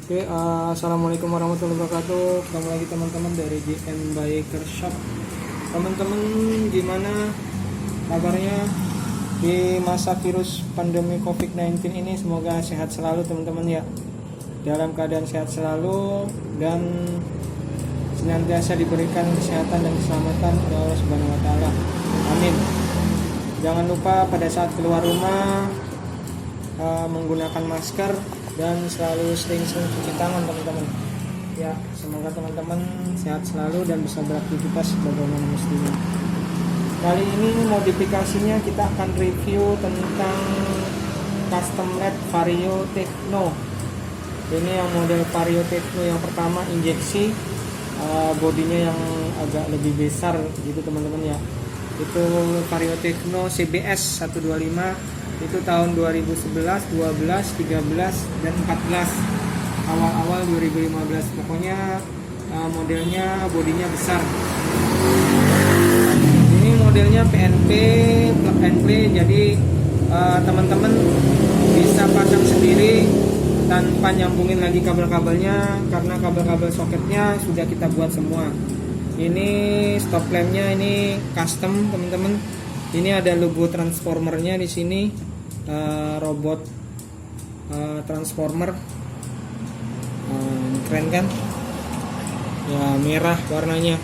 Oke, assalamualaikum warahmatullahi wabarakatuh. Ketemu lagi teman-teman dari JM Biker Shop. Teman-teman, gimana kabarnya di masa virus pandemi COVID-19 ini? Semoga sehat selalu teman-teman ya. Dalam keadaan sehat selalu dan senantiasa diberikan kesehatan dan keselamatan oleh Allah Subhanahu wa taala. Amin. Jangan lupa pada saat keluar rumah menggunakan masker dan selalu sering-sering cuci tangan teman-teman ya. Semoga teman-teman sehat selalu dan bisa beraktivitas sebagaimana mestinya. Kali ini modifikasinya kita akan review tentang custom led Vario Techno. Ini yang model Vario Techno yang pertama, injeksi, bodinya yang agak lebih besar gitu teman-teman ya. Itu Vario Techno CBS 125, itu tahun 2011, 12, 13, dan 14, awal-awal 2015. Pokoknya modelnya bodinya besar. Ini modelnya PNP, plug and play, jadi teman-teman bisa pasang sendiri tanpa nyambungin lagi kabel-kabelnya, karena kabel-kabel soketnya sudah kita buat semua. Ini stop lampnya ini custom teman-teman. Ini ada logo transformernya di sini, robot transformer, keren kan? Ya, merah warnanya.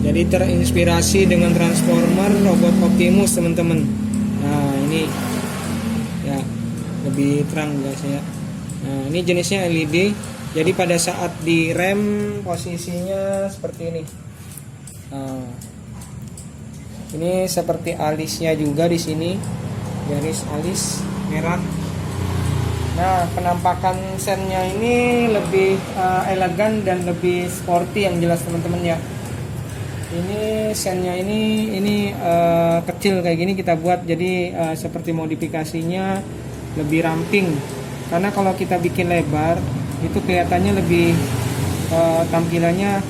Jadi terinspirasi dengan transformer robot Optimus teman-teman. Nah ini ya lebih terang guys ya. Nah ini jenisnya LED. Jadi pada saat direm posisinya seperti ini. Nah, ini seperti alisnya juga di sini, garis alis merah. Nah, penampakan sennya ini lebih elegan dan lebih sporty yang jelas teman-teman ya. Ini sennya ini kecil kayak gini kita buat, jadi seperti modifikasinya lebih ramping. Karena kalau kita bikin lebar itu kelihatannya lebih tampilannya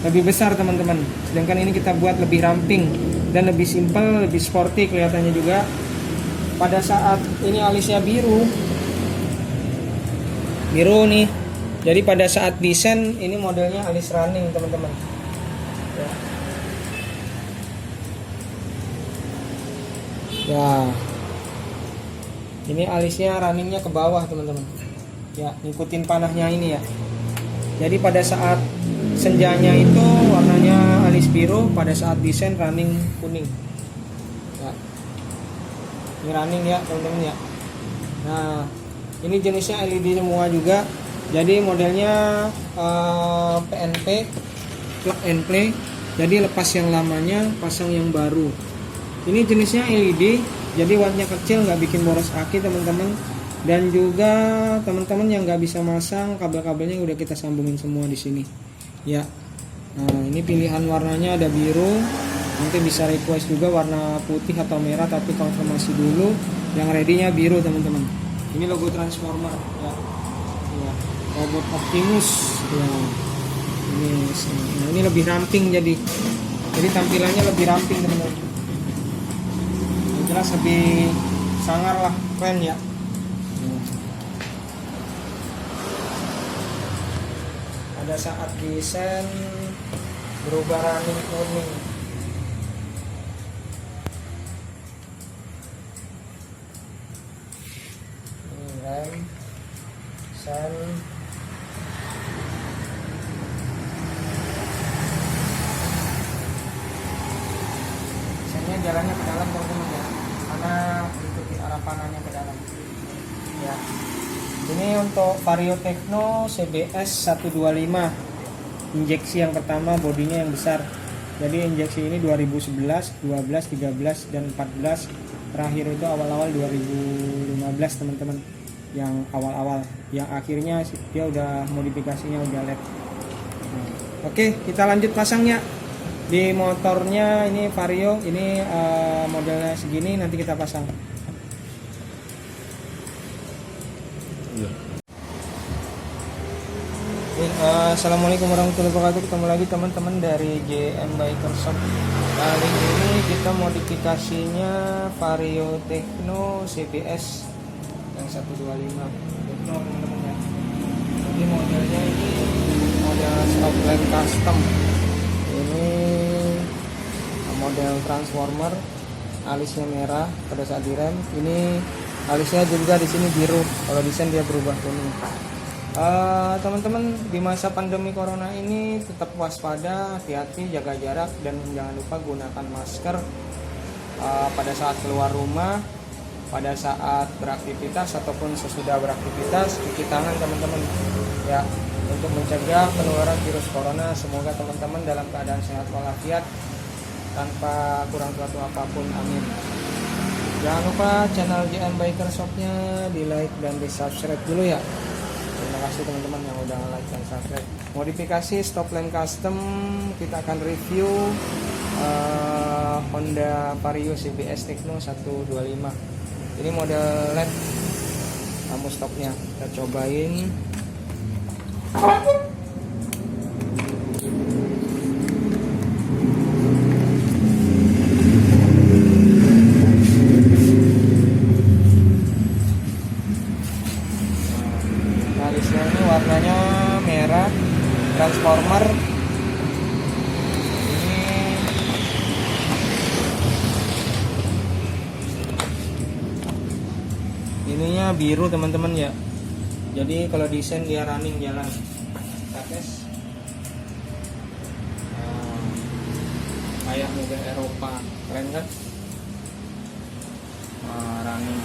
lebih besar teman-teman. Sedangkan ini kita buat lebih ramping dan lebih simpel, lebih sporty kelihatannya juga. Pada saat ini alisnya biru nih. Jadi pada saat desain ini modelnya alis running teman-teman. Ya. Ini alisnya runningnya ke bawah teman-teman. Ya, ngikutin panahnya ini ya. Jadi pada saat senjanya itu warnanya alis biru, pada saat desain running kuning. Ya. Ini running ya teman-teman ya. Nah, ini jenisnya LED semua juga. Jadi modelnya PNP, plug and play. Jadi lepas yang lamanya, pasang yang baru. Ini jenisnya LED, jadi wattnya kecil, nggak bikin boros aki teman-teman. Dan juga teman-teman yang nggak bisa masang, kabel-kabelnya udah kita sambungin semua di sini ya. Nah ini pilihan warnanya ada biru, nanti bisa request juga warna putih atau merah, tapi konfirmasi dulu. Yang ready-nya biru teman-teman. Ini logo transformer ya, ya. Robot Optimus ya. Ini lebih ramping, jadi tampilannya lebih ramping teman-teman. Yang jelas lebih sangar lah, keren ya. Pada saat desain berubah running kuning. Ini rem, sen, sennya jalannya ke dalam teman-teman ya, karena mengikuti arah panahnya ke dalam ya. Ini untuk Vario Techno CBS 125, injeksi yang pertama, bodinya yang besar. Jadi injeksi ini 2011, 12, 13, dan 14. Terakhir itu awal-awal 2015 teman-teman. Yang awal-awal, yang akhirnya dia udah modifikasinya udah LED. Nah, oke, kita lanjut pasangnya. Di motornya ini Vario, ini modelnya segini, nanti kita pasang. Assalamualaikum warahmatullahi wabarakatuh. Ketemu lagi teman-teman dari JM Biker Shop. Kali ini kita modifikasinya Vario Techno CBS yang 125 Techno teman-teman ya. Ini modelnya ini model Stopline custom. Ini model transformer, alisnya merah pada saat direm. Ini alisnya juga di sini biru. Kalau desain dia berubah kuning. Teman-teman, di masa pandemi corona ini tetap waspada, hati-hati, jaga jarak, dan jangan lupa gunakan masker pada saat keluar rumah, pada saat beraktivitas ataupun sesudah beraktivitas. Cuci tangan teman-teman ya, untuk mencegah penularan virus corona. Semoga teman-teman dalam keadaan sehat walafiat tanpa kurang suatu apapun, amin. Jangan lupa channel JM Biker Shop-nya di like dan di subscribe dulu ya. Terima kasih teman-teman yang udah like dan subscribe. Modifikasi Stopline custom, kita akan review Honda Vario CBS Tekno 125. Ini model LED lampu stopnya. Kita cobain. Alisnya ini warnanya merah, transformer. Ininya biru teman-teman ya. Jadi kalau desain dia running jalan. Kita tes. Kayak model Eropa, keren kan? Running.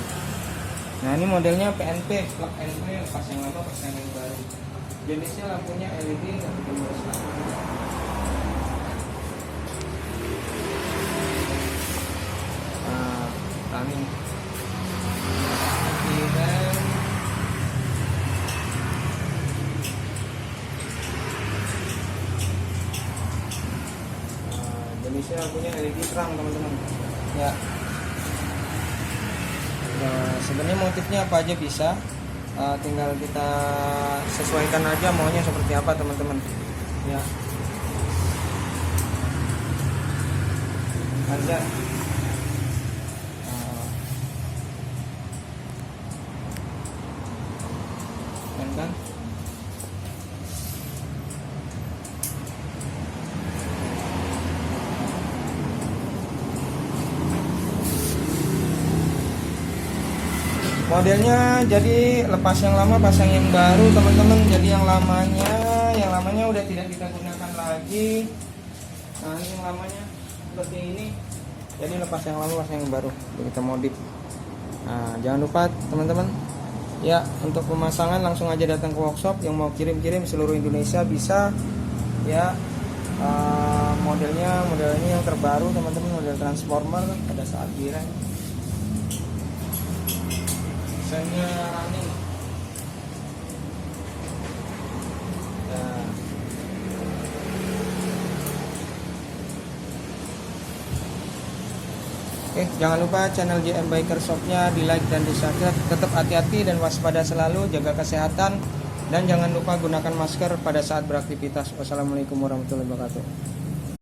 Nah, ini modelnya PNP, plug and play, pas yang lama, pas yang baru. Jenisnya lampunya LED, tapi kembali lampu. Running. Jenisnya lampunya LED terang teman-teman. Ya. Nah, sebenarnya motifnya apa aja bisa, tinggal kita sesuaikan aja maunya seperti apa teman-teman. Ya. Aja. Kan? Modelnya jadi lepas yang lama pasang yang baru teman-teman. Jadi yang lamanya udah tidak kita gunakan lagi. Nah, ini yang lamanya seperti ini. Jadi lepas yang lama pasang yang baru. Jadi kita modif. Nah, jangan lupa teman-teman. Ya, untuk pemasangan langsung aja datang ke workshop. Yang mau kirim-kirim seluruh Indonesia bisa. Ya, modelnya ini yang terbaru teman-teman, model transformer pada saat direm. Desainnya running. Nah. Jangan lupa channel JM Biker Shop-nya di like dan di subscribe. Tetap hati-hati dan waspada selalu, jaga kesehatan, dan jangan lupa gunakan masker pada saat beraktivitas. Wassalamualaikum warahmatullahi wabarakatuh.